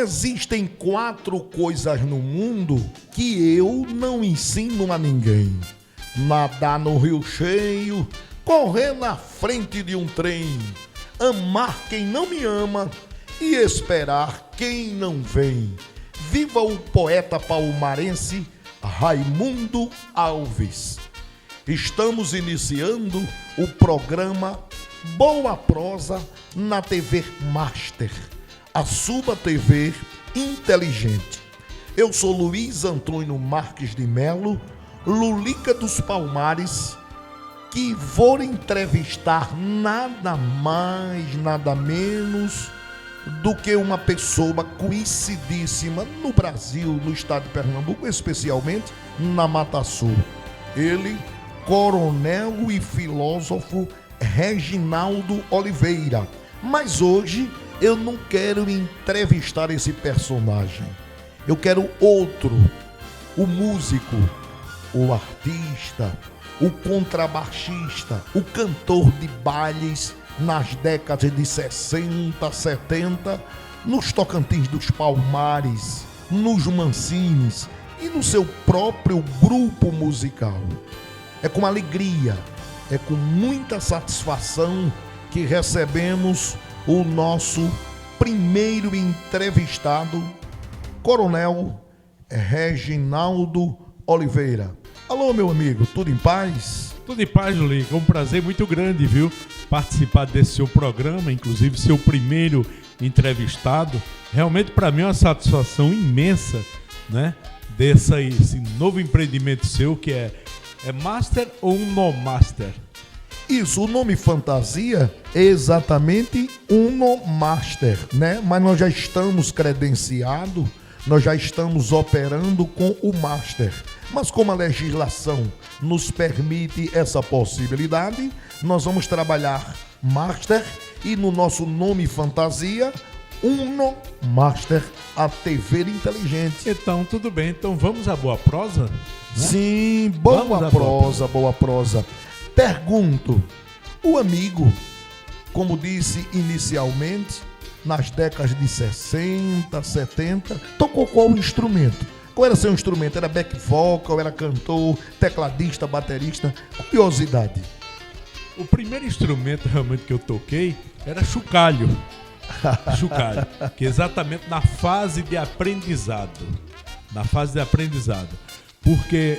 Existem 4 coisas no mundo que eu não ensino a ninguém: nadar no rio cheio, correr na frente de um trem, amar quem não me ama e esperar quem não vem. Viva o poeta palmarense Raimundo Alves. Estamos iniciando o programa Boa Prosa na TV Master, a sua TV inteligente. Eu sou Luiz Antônio Marques de Melo, Lulica dos Palmares, que vou entrevistar nada mais, nada menos do que uma pessoa conhecidíssima no Brasil, no estado de Pernambuco, especialmente na Mata Sul. Ele, coronel e filósofo Reginaldo Oliveira. Mas hoje eu não quero entrevistar esse personagem. Eu quero outro, o músico, o artista, o contrabaixista, o cantor de bailes nas décadas de 60, 70, nos Tocantins dos Palmares, nos Mancines e no seu próprio grupo musical. É com alegria, é com muita satisfação que recebemos o nosso primeiro entrevistado, Coronel Reginaldo Oliveira. Alô, meu amigo, tudo em paz? Tudo em paz, Lulica. É um prazer muito grande, viu? Participar desse seu programa, inclusive seu primeiro entrevistado. Realmente, para mim, é uma satisfação imensa, né? Esse novo empreendimento seu, que é Master ou um No Master? Isso, o nome fantasia é exatamente um No Master, né? Mas nós já estamos credenciados, nós já estamos operando com o Master. Mas como a legislação nos permite essa possibilidade, nós vamos trabalhar Master e no nosso nome fantasia, Uno Master, a TV inteligente. Então, tudo bem. Então, vamos à boa prosa? Né? Sim, boa prosa. Pergunto, o amigo, como disse inicialmente, nas décadas de 60, 70, tocou qual instrumento? Qual era seu instrumento? Era back vocal, era cantor, tecladista, baterista? Curiosidade. O primeiro instrumento realmente que eu toquei era chocalho. Chocalho, que é exatamente na fase de aprendizado. Porque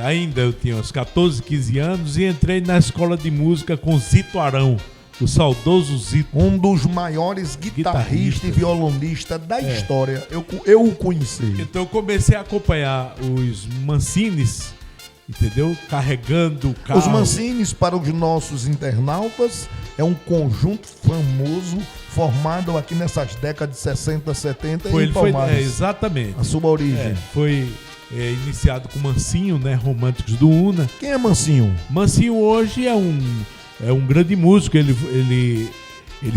ainda eu tinha uns 14, 15 anos e entrei na escola de música com Zito Arão, o saudoso Zito. Um dos maiores guitarristas e violonistas da história. Eu o conheci. Então eu comecei a acompanhar os Mancines, entendeu? Carregando o carro. Os Mancines, para os nossos internautas, é um conjunto famoso formado aqui nessas décadas de 60, 70 em Palmares. Exatamente. A sua origem. Foi iniciado com Mancinho, né? Românticos do Una. Quem é Mancinho? Mancinho hoje é um grande músico. Ele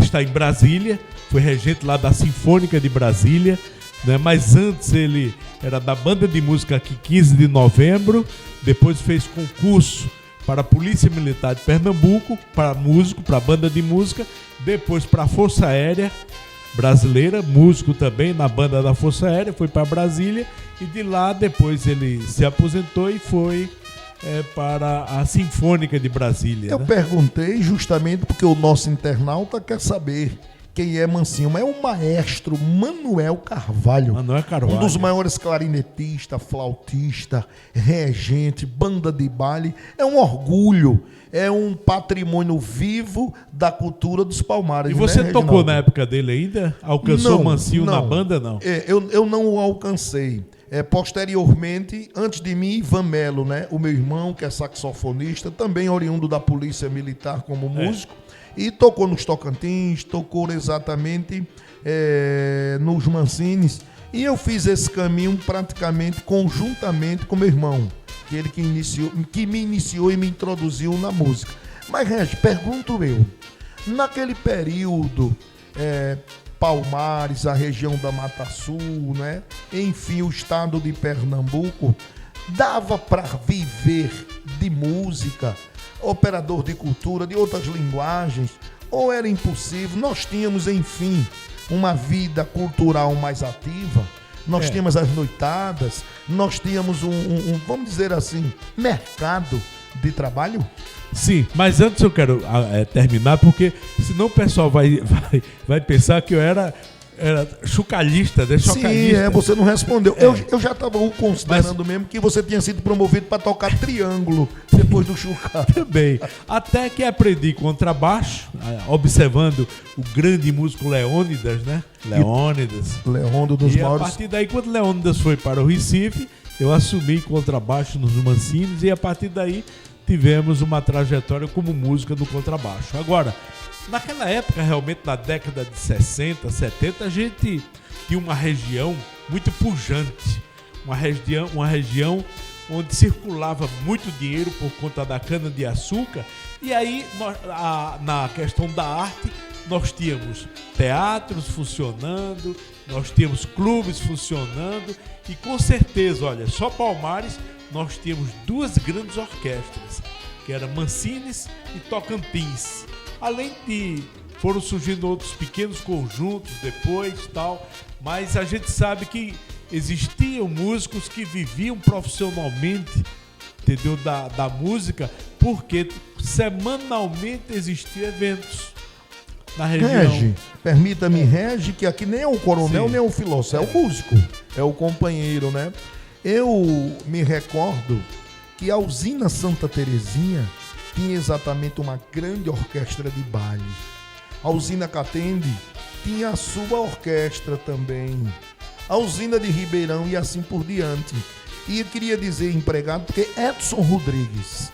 está em Brasília, foi regente lá da Sinfônica de Brasília, né? Mas antes ele era da banda de música aqui 15 de novembro, depois fez concurso para a Polícia Militar de Pernambuco, para músico, para banda de música, depois para a Força Aérea Brasileira, músico também na banda da Força Aérea, foi para Brasília e de lá depois ele se aposentou e foi para a Sinfônica de Brasília. Eu perguntei justamente porque o nosso internauta quer saber quem é Mancinho, mas é o maestro Manuel Carvalho. Um dos maiores clarinetistas, flautista, regente, banda de baile. É um orgulho, é um patrimônio vivo da cultura dos Palmares. E você, né, tocou na época dele ainda? Alcançou o Mancinho na banda, não? Eu não o alcancei. Posteriormente, antes de mim, Ivan Melo, né? O meu irmão, que é saxofonista, também oriundo da Polícia Militar como músico. E tocou nos Tocantins, tocou exatamente nos Mancines. E eu fiz esse caminho praticamente conjuntamente com meu irmão, que me iniciou e me introduziu na música. Mas, Regi, pergunto eu, naquele período, Palmares, a região da Mata Sul, né? Enfim, o estado de Pernambuco, dava para viver de música, operador de cultura, de outras linguagens, ou era impossível? Nós tínhamos, enfim, uma vida cultural mais ativa. Nós tínhamos as noitadas, nós tínhamos vamos dizer assim, mercado de trabalho. Sim, mas antes eu quero terminar, porque senão o pessoal vai pensar que eu era chocalhista, né? Chocalhista. Sim, você não respondeu. Eu já estava considerando mesmo que você tinha sido promovido para tocar triângulo depois do chocalho. Também. Até que aprendi contrabaixo, observando o grande músico Leônidas, né? Leônidas dos e maiores. A partir daí, quando Leônidas foi para o Recife, eu assumi contrabaixo nos Mancinos e a partir daí tivemos uma trajetória como música do contrabaixo. Agora, naquela época, realmente, na década de 60, 70, a gente tinha uma região muito pujante, uma região onde circulava muito dinheiro por conta da cana-de-açúcar, e aí, na questão da arte, nós tínhamos teatros funcionando, nós tínhamos clubes funcionando, e com certeza, olha, só Palmares, nós tínhamos duas grandes orquestras, que eram Mancines e Tocantins. Além de foram surgindo outros pequenos conjuntos depois, tal, mas a gente sabe que existiam músicos que viviam profissionalmente, entendeu, da música, porque semanalmente existiam eventos na região. Regi, permita-me, Regi, que aqui nem é o coronel, nem é o filósofo, é o músico, é o companheiro, né? Eu me recordo que a usina Santa Terezinha tinha exatamente uma grande orquestra de baile. A usina Catende tinha a sua orquestra também. A usina de Ribeirão e assim por diante. E eu queria dizer empregado porque Edson Rodrigues,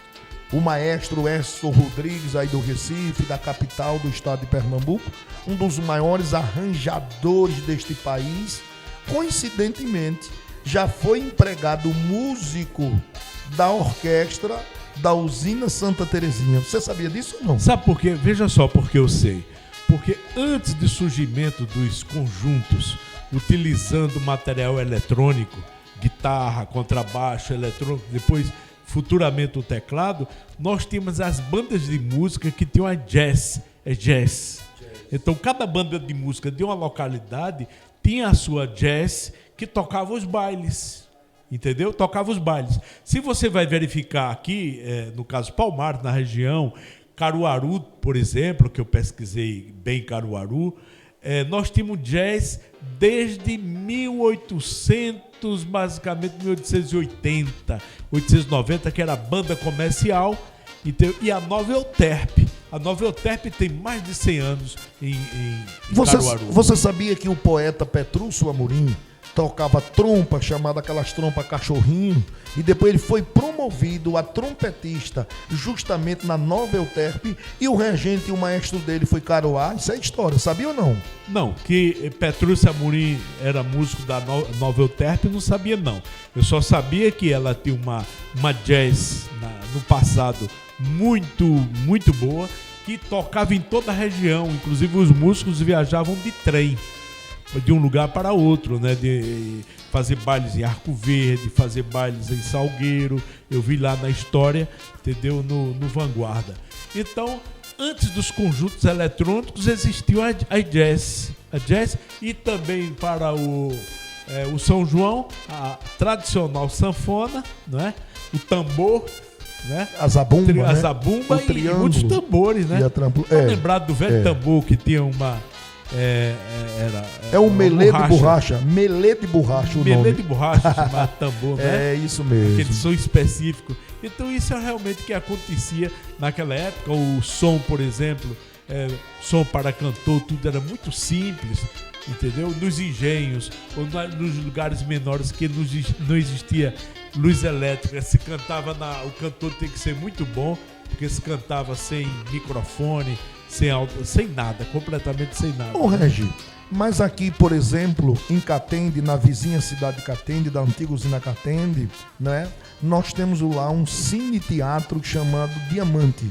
o maestro Edson Rodrigues aí do Recife, da capital do estado de Pernambuco, um dos maiores arranjadores deste país, coincidentemente, já foi empregado músico da orquestra da usina Santa Terezinha. Você sabia disso ou não? Sabe por quê? Veja só porque eu sei. Porque antes do surgimento dos conjuntos, utilizando material eletrônico, guitarra, contrabaixo, eletrônico, depois futuramente o teclado, nós tínhamos as bandas de música que tinham a jazz. Então cada banda de música de uma localidade tinha a sua jazz que tocava os bailes. Entendeu? Tocava os bailes. Se você vai verificar aqui, no caso Palmares, na região, Caruaru, por exemplo, que eu pesquisei bem Caruaru, nós tínhamos jazz desde 1800, basicamente 1880, 1890, que era a banda comercial, e a Nova Euterpe. A Nova Euterpe tem mais de 100 anos em Caruaru. Você sabia que o poeta Petrúcio Amorim tocava trompa, chamada aquelas trompas cachorrinho, e depois ele foi promovido a trompetista justamente na Nova Euterpe, e o regente e o maestro dele foi Caruá? Isso é história, sabia ou não? Não, que Petrúcio Amorim era músico da Nova Euterpe, não sabia não. Eu só sabia que ela tinha uma jazz no passado muito, muito boa, que tocava em toda a região, inclusive os músicos viajavam de trem, de um lugar para outro, né? De fazer bailes em Arco Verde, fazer bailes em Salgueiro. Eu vi lá na história, entendeu? No Vanguarda. Então, antes dos conjuntos eletrônicos, existiu a jazz. A jazz, e também para o São João, a tradicional sanfona, né? O tambor, né? A zabumba, né? A zabumba e muitos tambores, né? E lembrado do velho tambor que tinha uma... o melê de borracha. Melê de borracha, melê de borracha, chamado tambor, né? É isso mesmo. Aquele som específico. Então isso é realmente o que acontecia naquela época. O som, por exemplo, som para cantor, tudo era muito simples, entendeu? Nos engenhos, ou nos lugares menores que não existia luz elétrica, se cantava o cantor tem que ser muito bom, porque se cantava sem microfone, sem nada, completamente sem nada. Ô, Regi, mas aqui, por exemplo, em Catende, na vizinha cidade de Catende, da antiga usina Catende, né, nós temos lá um cine-teatro chamado Diamante.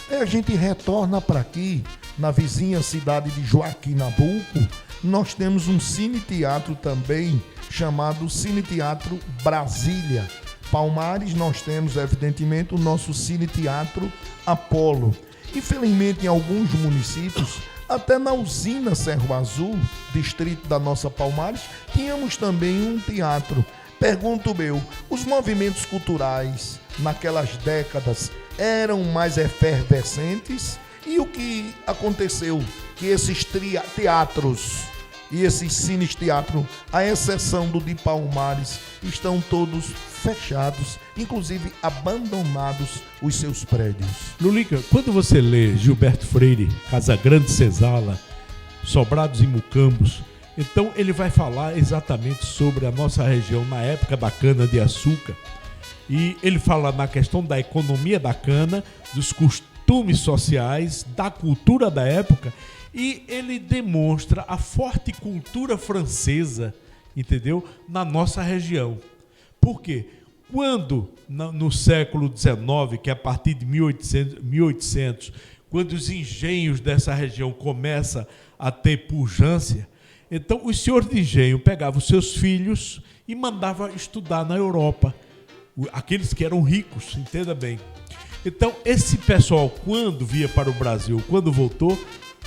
Aí a gente retorna para aqui, na vizinha cidade de Joaquim Nabuco, nós temos um cine-teatro também chamado Cine-Teatro Brasília. Palmares, nós temos, evidentemente, o nosso cine-teatro Apolo. Infelizmente, em alguns municípios, até na usina Cerro Azul, distrito da nossa Palmares, tínhamos também um teatro. Pergunto eu, os movimentos culturais naquelas décadas eram mais efervescentes? E o que aconteceu? Que esses teatros e esses cines-teatro, à exceção do de Palmares, estão todos fechados, inclusive abandonados os seus prédios. Lulica, quando você lê Gilberto Freire, Casagrande Senzala, Sobrados e Mucambos, então ele vai falar exatamente sobre a nossa região na época da cana-de-açúcar. E ele fala na questão da economia da cana, dos costumes sociais, da cultura da época, e ele demonstra a forte cultura francesa, entendeu? Na nossa região. Por quê? Quando, no século XIX, que é a partir de 1800, quando os engenhos dessa região começam a ter pujança, então os senhores de engenho pegavam os seus filhos e mandavam estudar na Europa. Aqueles que eram ricos, entenda bem. Então, esse pessoal, quando via para o Brasil, quando voltou,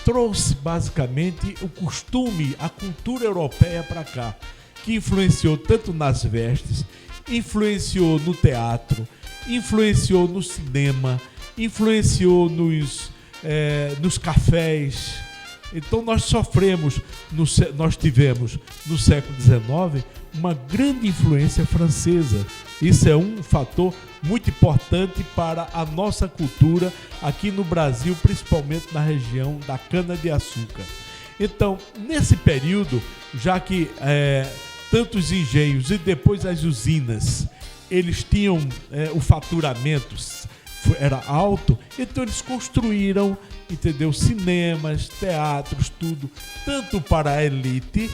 trouxe basicamente o costume, a cultura europeia para cá, que influenciou tanto nas vestes, influenciou no teatro, influenciou no cinema, influenciou nos cafés. Então nós tivemos no século XIX uma grande influência francesa. Isso é um fator muito importante para a nossa cultura aqui no Brasil, principalmente na região da cana-de-açúcar. Então, nesse período, já que tanto os engenhos e depois as usinas, eles tinham o faturamento era alto, então eles construíram, entendeu, cinemas, teatros, tudo, tanto para a elite,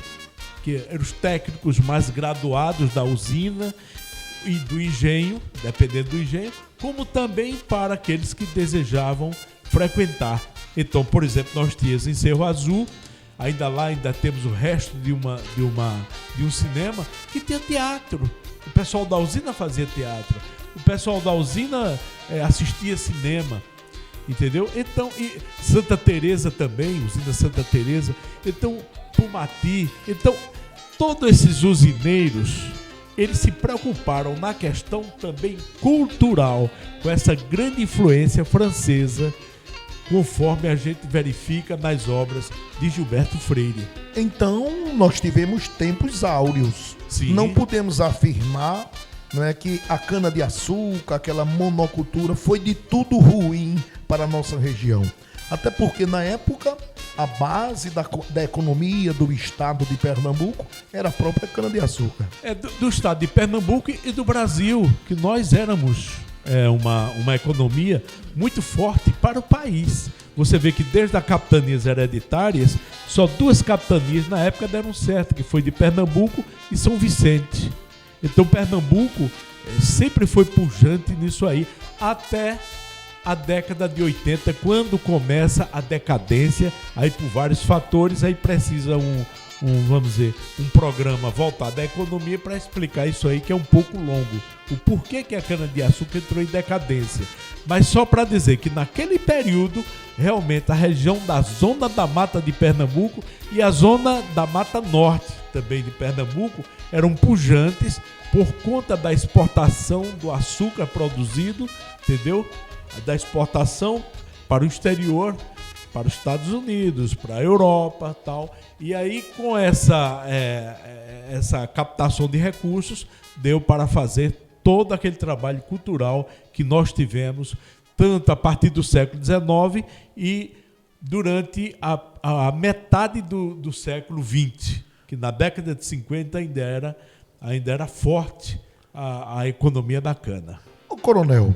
que eram os técnicos mais graduados da usina e do engenho, dependendo do engenho, como também para aqueles que desejavam frequentar. Então, por exemplo, nós tínhamos em Cerro Azul, ainda temos o resto de um cinema que tinha teatro. O pessoal da usina fazia teatro. O pessoal da usina assistia cinema, entendeu? Então, e Santa Teresa também, usina Santa Teresa. Então, Pumati. Então, todos esses usineiros, eles se preocuparam na questão também cultural, com essa grande influência francesa, conforme a gente verifica nas obras de Gilberto Freire. Então, nós tivemos tempos áureos. Sim. Não podemos afirmar, não é, que a cana-de-açúcar, aquela monocultura, foi de tudo ruim para a nossa região. Até porque, na época, a base da economia do estado de Pernambuco era a própria cana-de-açúcar. Do estado de Pernambuco e do Brasil, que nós éramos uma economia muito forte para o país. Você vê que desde as capitanias hereditárias, só 2 capitanias na época deram certo, que foi de Pernambuco e São Vicente. Então Pernambuco sempre foi pujante nisso aí, até a década de 80, quando começa a decadência, aí por vários fatores, aí precisa vamos dizer, um programa voltado à economia para explicar isso aí, que é um pouco longo. O porquê que a cana-de-açúcar entrou em decadência. Mas só para dizer que naquele período, realmente a região da Zona da Mata de Pernambuco e a Zona da Mata Norte também de Pernambuco eram pujantes por conta da exportação do açúcar produzido, entendeu? Da exportação para o exterior, para os Estados Unidos, para a Europa, tal. E aí, com essa captação de recursos, deu para fazer todo aquele trabalho cultural que nós tivemos, tanto a partir do século XIX e durante a metade do século XX, que na década de 50 ainda era forte a economia da cana. Ô, coronel,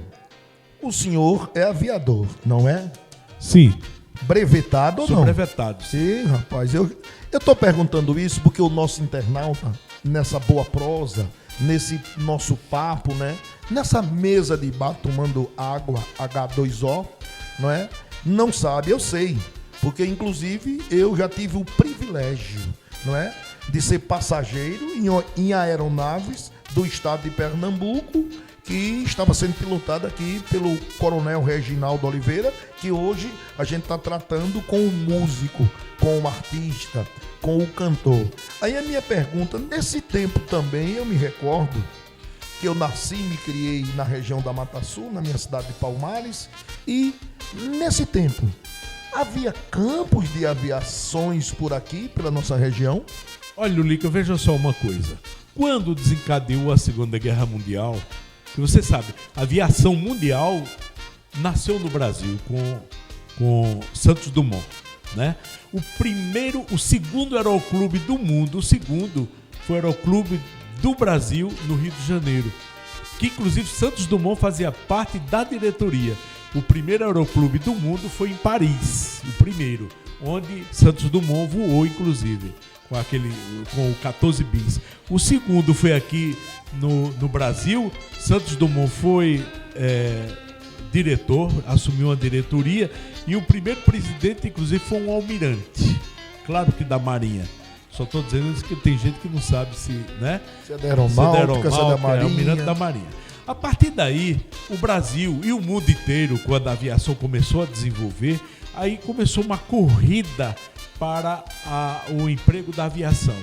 o senhor é aviador, não é? Sim. Brevetado ou não? Sou brevetado. Sim, rapaz. Eu estou perguntando isso porque o nosso internauta, nessa boa prosa, nesse nosso papo, né? Nessa mesa de bar tomando água H2O, não é? Não sabe, eu sei. Porque, inclusive, eu já tive o privilégio, não é? de ser passageiro em aeronaves do estado de Pernambuco, que estava sendo pilotada aqui pelo Coronel Reginaldo Oliveira, que hoje a gente está tratando com o músico, com o artista, com o cantor. Aí a minha pergunta, nesse tempo também eu me recordo que eu nasci e me criei na região da Mata Sul, na minha cidade de Palmares, e nesse tempo havia campos de aviações por aqui, pela nossa região? Olha, Lulica, veja só uma coisa. Quando desencadeou a Segunda Guerra Mundial, que você sabe, a aviação mundial nasceu no Brasil com Santos Dumont, né? O segundo aeroclube do mundo, o segundo foi o aeroclube do Brasil no Rio de Janeiro, que inclusive Santos Dumont fazia parte da diretoria. O primeiro aeroclube do mundo foi em Paris, o primeiro, onde Santos Dumont voou, inclusive, com o 14 bis. O segundo foi aqui no Brasil. Santos Dumont foi diretor, assumiu uma diretoria, e o primeiro presidente, inclusive, foi um almirante, claro que da Marinha. Só estou dizendo isso que tem gente que não sabe se, né? Se é da aeronáutica, se é da Marinha. É almirante da Marinha. A partir daí, o Brasil e o mundo inteiro, quando a aviação começou a desenvolver, aí começou uma corrida para o emprego da aviação.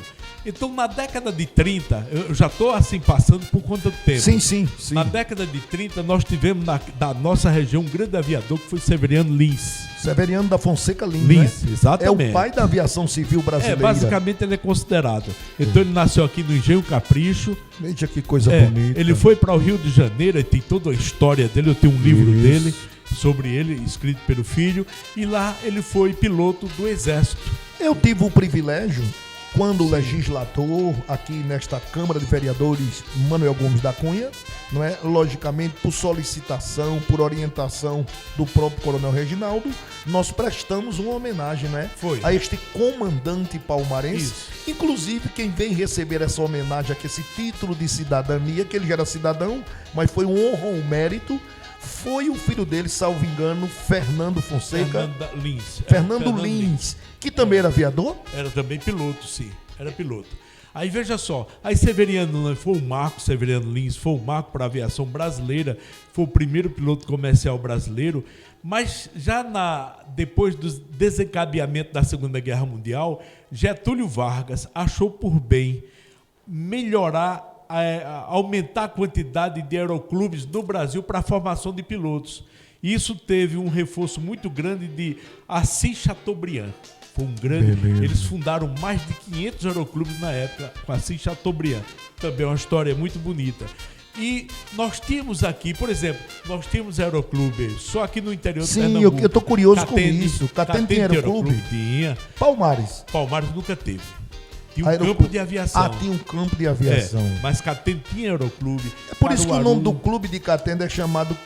Então, na década de 30, eu já estou assim passando por conta do tempo. Sim. Na década de 30, nós tivemos da nossa região um grande aviador que foi Severiano Lins. Severiano da Fonseca Lins, né? Exatamente. É o pai da aviação civil brasileira. Basicamente ele é considerado. Então ele nasceu aqui no Engenho Capricho. Veja que coisa bonita. Ele foi para o Rio de Janeiro, e tem toda a história dele, eu tenho um livro dele sobre ele, escrito pelo filho, e lá ele foi piloto do Exército. Eu tive o privilégio, quando o legislador aqui nesta Câmara de Vereadores, Manuel Gomes da Cunha, não é? Logicamente por solicitação, por orientação do próprio Coronel Reginaldo, nós prestamos uma homenagem, né? A este comandante palmarense. Isso. Inclusive, quem vem receber essa homenagem aqui, esse título de cidadania, que ele já era cidadão, mas foi um honra, um mérito, foi o filho dele, salvo engano, Fernando Fonseca. Fernando Lins, que também era aviador? Era também piloto, sim. Era piloto. Aí veja só, aí Severiano foi o marco, Severiano Lins foi o marco para a aviação brasileira, foi o primeiro piloto comercial brasileiro, mas já depois do desencadeamento da Segunda Guerra Mundial, Getúlio Vargas achou por bem melhorar, aumentar a quantidade de aeroclubes no Brasil para a formação de pilotos. Isso teve um reforço muito grande de Assis Chateaubriand. Foi um grande. Beleza. Eles fundaram mais de 500 aeroclubes na época com Assis Chateaubriand. Também é uma história muito bonita. E nós tínhamos aqui, por exemplo, nós tínhamos aeroclube só aqui no interior de Pernambuco. Sim, eu tô curioso com isso. Catende tem aeroclube? Tinha. Palmares Nunca teve. Tinha um campo de aviação. Tinha um campo de aviação. Mas Catende tinha aeroclube. É por isso que o nome do clube de Catende é chamado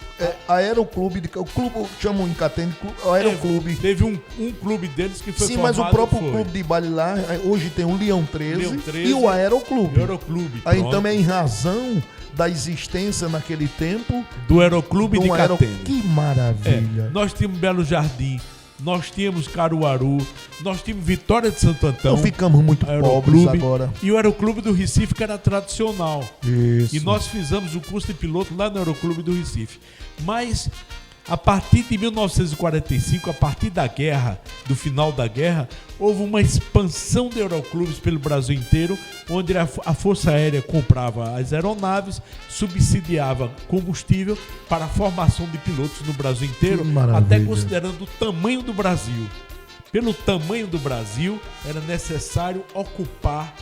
Aeroclube. O clube chamam em Catende Aeroclube. Teve um clube deles que foi formado. Sim, mas o próprio clube de baile lá, hoje tem o Leão 13 e o Aeroclube. Aí então é em razão da existência naquele tempo do Aeroclube de Catende. Que maravilha. Nós tínhamos Belo Jardim, nós tínhamos Caruaru, nós tínhamos Vitória de Santo Antão. Então ficamos muito pobres agora. E o Aeroclube do Recife, que era tradicional. Isso. E nós fizemos o curso de piloto lá no Aeroclube do Recife. Mas a partir de 1945, a partir da guerra, do final da guerra, houve uma expansão de aeroclubes pelo Brasil inteiro, onde a Força Aérea comprava as aeronaves, subsidiava combustível para a formação de pilotos no Brasil inteiro, até considerando o tamanho do Brasil. Pelo tamanho do Brasil, era necessário ocupar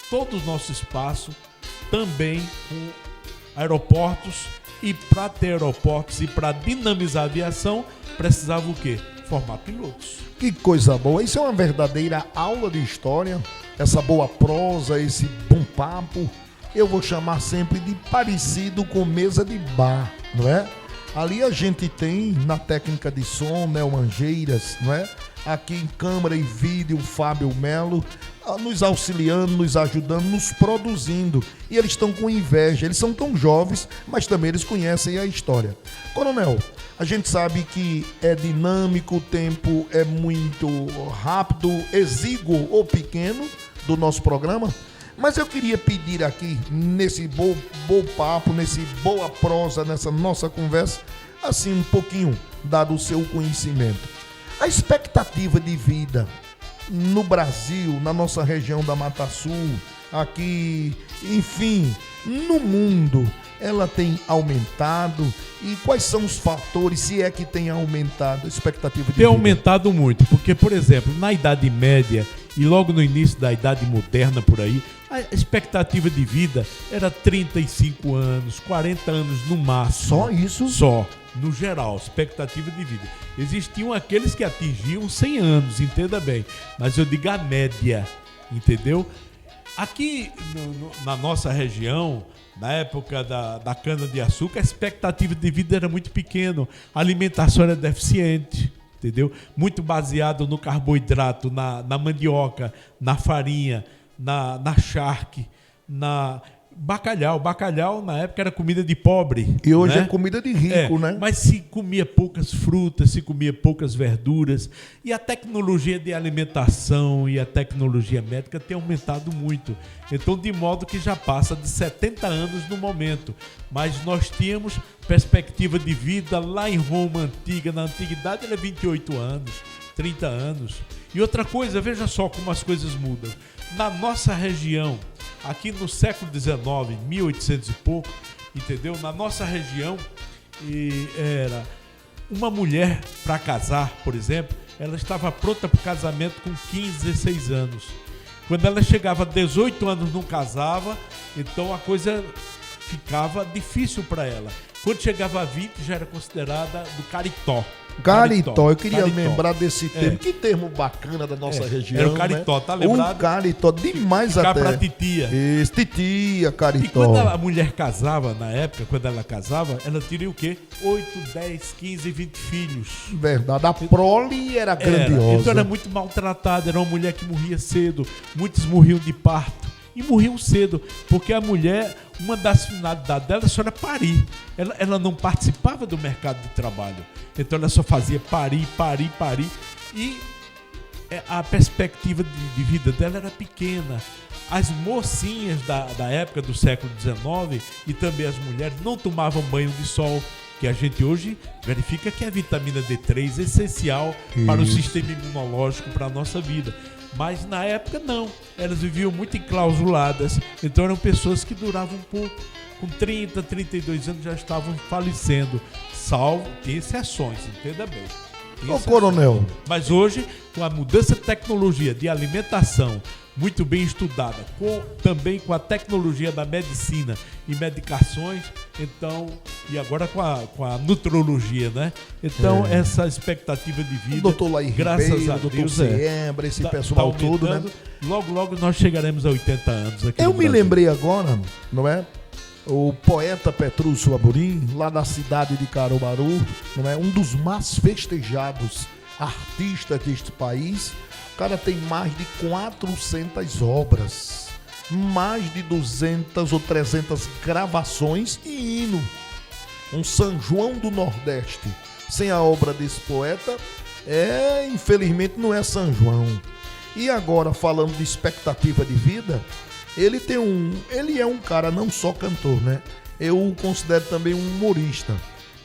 todo o nosso espaço, também com aeroportos. E para ter aeroportos e para dinamizar a aviação, precisava o quê? Formar pilotos. Que coisa boa. Isso é uma verdadeira aula de história. Essa boa prosa, esse bom papo. Eu vou chamar sempre de parecido com mesa de bar, não é? Ali a gente tem, na técnica de som, Manjeiras, não é? Aqui em câmera e vídeo, o Fábio Melo, nos auxiliando, nos ajudando, nos produzindo. E eles estão com inveja, eles são tão jovens, mas também eles conhecem a história. Coronel, a gente sabe que é dinâmico, o tempo é muito rápido, exíguo ou pequeno, do nosso programa. Mas eu queria pedir aqui, nesse bom papo, nesse boa prosa, nessa nossa conversa, assim, um pouquinho, dado o seu conhecimento. A expectativa de vida no Brasil, na nossa região da Mata Sul, aqui, enfim, no mundo, ela tem aumentado? E quais são os fatores, se é que tem aumentado a expectativa de vida? Tem aumentado muito, porque, por exemplo, na Idade Média e logo no início da Idade Moderna por aí, a expectativa de vida era 35 anos, 40 anos no máximo. Só isso? Só, no geral, expectativa de vida. Existiam aqueles que atingiam 100 anos, entenda bem, mas eu digo a média, entendeu? Aqui na nossa região, na época da cana-de-açúcar, a expectativa de vida era muito pequena, a alimentação era deficiente, entendeu? Muito baseado no carboidrato, na mandioca, na farinha, na charque, na bacalhau. Bacalhau na época era comida de pobre. E hoje né? é comida de rico, né? Mas se comia poucas frutas, se comia poucas verduras. E a tecnologia de alimentação e a tecnologia médica tem aumentado muito. Então, de modo que já passa de 70 anos no momento. Mas nós tínhamos perspectiva de vida lá em Roma antiga. Na antiguidade era 28 anos, 30 anos. E outra coisa, veja só como as coisas mudam. Na nossa região, aqui no século XIX, 1800 e pouco, entendeu? Na nossa região, era uma mulher para casar, por exemplo, ela estava pronta para o casamento com 15, 16 anos. Quando ela chegava a 18 anos não casava, então a coisa ficava difícil para ela. Quando chegava a 20 já era considerada do caritó. Caritó, eu queria lembrar desse termo. Que termo bacana da nossa região. Era o caritó, né? Tá lembrado? O caritó, demais ficar até. Pra titia. Isso, titia, caritó. E quando a mulher casava, na época, quando ela casava, ela teria o quê? 8, 10, 15, 20 filhos. Verdade, a prole era grandiosa. Então era muito maltratada, era uma mulher que morria cedo, muitos morriam de parto. E morriam cedo, porque a mulher, uma das finalidades dela só era parir. Ela não participava do mercado de trabalho. Então ela só fazia parir. E a perspectiva de vida dela era pequena. As mocinhas da época do século XIX e também as mulheres não tomavam banho de sol, que a gente hoje verifica que a vitamina D3 é essencial para o sistema imunológico, para a nossa vida. Mas na época não, elas viviam muito enclausuladas, então eram pessoas que duravam um pouco, com 30, 32 anos já estavam falecendo, salvo, tem exceções, entenda bem. Ô coronel. Mas hoje, com a mudança de tecnologia, de alimentação, muito bem estudada, também com a tecnologia da medicina e medicações, então, e agora com a nutrologia, né? Então, essa expectativa de vida, o doutor Laí graças Ribeiro, a doutor Deus, Siembra, esse pessoal todo, né? Logo nós chegaremos a 80 anos aqui Eu no me Brasil. lembrei agora, não é? O poeta Petrúcio Amorim, lá da cidade de Caruaru, não é? Um dos mais festejados artistas deste país. O cara tem mais de 400 obras, mais de 200 ou 300 gravações e hino. Um São João do Nordeste. Sem a obra desse poeta, infelizmente não é São João. E agora, falando de expectativa de vida, ele é um cara não só cantor, né? Eu o considero também um humorista.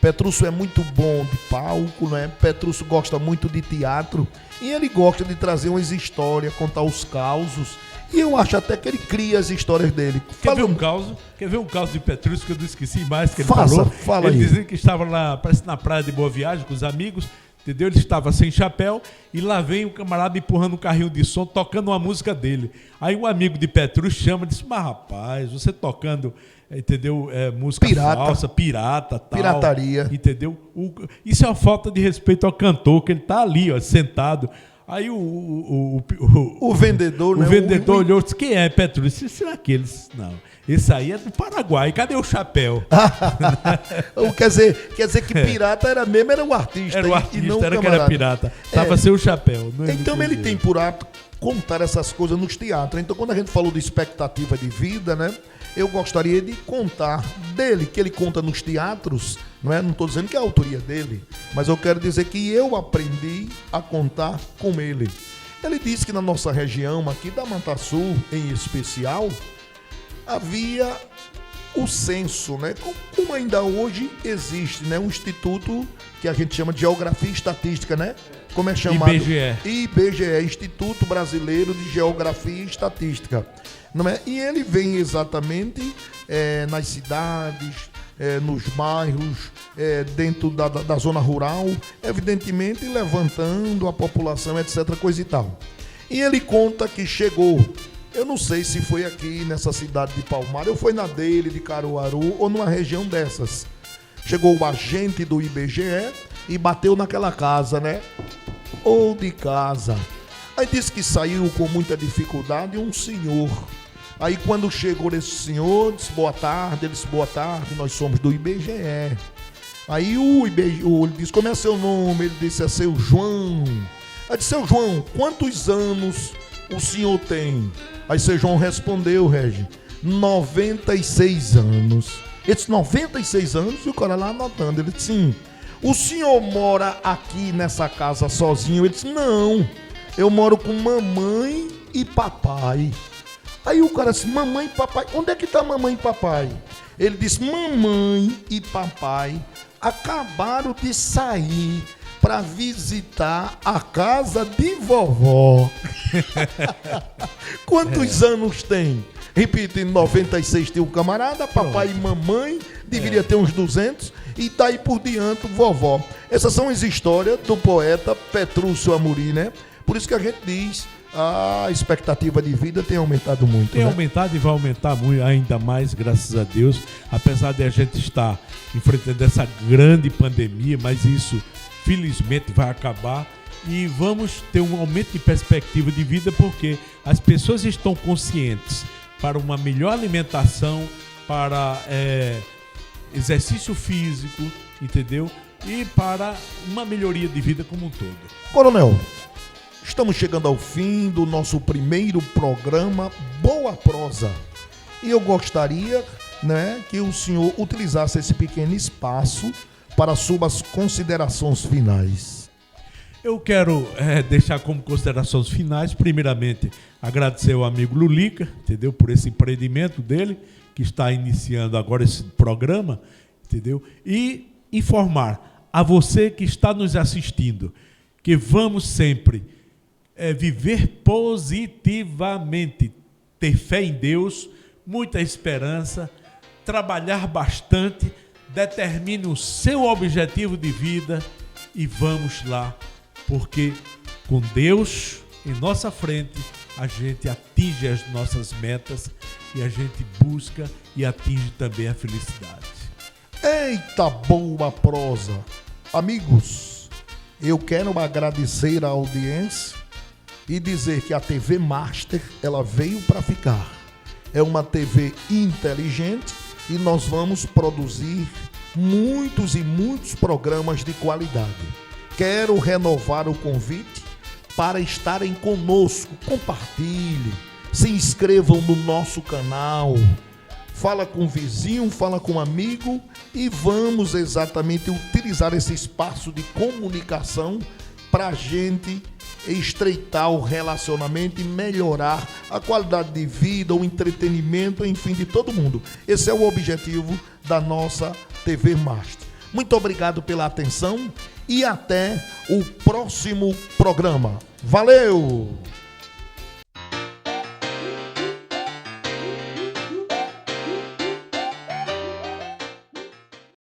Petrúcio é muito bom de palco, né? Petrúcio gosta muito de teatro e ele gosta de trazer umas histórias, contar os causos. E eu acho até que ele cria as histórias dele. Quer ver um caos de Petrúcio que eu não esqueci mais que ele Fala ele aí. dizia que estava lá, parece na praia de Boa Viagem com os amigos, entendeu? Ele estava sem chapéu e lá vem o camarada empurrando um carrinho de som, tocando uma música dele. Aí um amigo de Petrúcio chama e diz: mas rapaz, você tocando, entendeu? Música falsa, pirata, tal. Pirataria. Entendeu? Isso é uma falta de respeito ao cantor, que ele tá ali, ó, sentado. Aí o vendedor, né? O vendedor olhou e disse: quem é Petrúcio? Será que eles? Não. Esse aí é do Paraguai. Cadê o chapéu? quer dizer que pirata era o artista. Era o artista, e não era o que era pirata. Tava sem o chapéu. Então ele tem por hábito contar essas coisas nos teatros. Então quando a gente falou de expectativa de vida, né? Eu gostaria de contar dele, que ele conta nos teatros, não é? Não estou dizendo que é a autoria dele, mas eu quero dizer que eu aprendi a contar com ele. Ele disse que na nossa região, aqui da Mata Sul em especial, havia o censo, né? Como ainda hoje existe, né? Um instituto que a gente chama de Geografia e Estatística, né? Como é chamado? IBGE, Instituto Brasileiro de Geografia e Estatística. Não é? E ele vem exatamente nas cidades, nos bairros, dentro da zona rural, evidentemente levantando a população, etc., coisa e tal. E ele conta que chegou, eu não sei se foi aqui nessa cidade de Palmares, ou foi na dele, de Caruaru, ou numa região dessas. Chegou o agente do IBGE e bateu naquela casa, né? Ou de casa. Aí disse que saiu com muita dificuldade um senhor. Aí quando chegou esse senhor, disse boa tarde, ele disse boa tarde, nós somos do IBGE. Aí ele disse, como é seu nome? Ele disse, é seu João. Aí disse, seu João, quantos anos o senhor tem? Aí seu João respondeu, Regi, 96 anos. Ele disse, 96 anos? E o cara lá anotando, ele disse, sim. O senhor mora aqui nessa casa sozinho? Ele disse, não, eu moro com mamãe e papai. Aí o cara disse, mamãe e papai, onde é que tá mamãe e papai? Ele disse, mamãe e papai acabaram de sair para visitar a casa de vovó. Quantos anos tem? Repetindo, 96 tem um camarada, papai e mamãe, deveria ter uns 200, e daí por diante, vovó. Essas são as histórias do poeta Petrúcio Amorim, né? Por isso que a gente diz, a expectativa de vida tem aumentado muito. Tem aumentado e vai aumentar muito, ainda mais, graças a Deus, apesar de a gente estar enfrentando essa grande pandemia, mas isso, felizmente, vai acabar. E vamos ter um aumento de perspectiva de vida porque as pessoas estão conscientes para uma melhor alimentação, para exercício físico, entendeu? E para uma melhoria de vida como um todo. Coronel, estamos chegando ao fim do nosso primeiro programa Boa Prosa. E eu gostaria, né, que o senhor utilizasse esse pequeno espaço para suas considerações finais. Eu quero deixar como considerações finais, primeiramente, agradecer ao amigo Lulica, entendeu? Por esse empreendimento dele, que está iniciando agora esse programa, entendeu? E informar a você que está nos assistindo que vamos sempre viver positivamente, ter fé em Deus, muita esperança, trabalhar bastante, determine o seu objetivo de vida e vamos lá. Porque com Deus em nossa frente, a gente atinge as nossas metas e a gente busca e atinge também a felicidade. Eita, boa prosa! Amigos, eu quero agradecer a audiência e dizer que a TV Master, ela veio para ficar. É uma TV inteligente e nós vamos produzir muitos e muitos programas de qualidade. Quero renovar o convite para estarem conosco. Compartilhe, se inscrevam no nosso canal, fala com o vizinho, fala com um amigo e vamos exatamente utilizar esse espaço de comunicação para a gente estreitar o relacionamento e melhorar a qualidade de vida, o entretenimento, enfim, de todo mundo. Esse é o objetivo da nossa TV Master. Muito obrigado pela atenção e até o próximo programa. Valeu!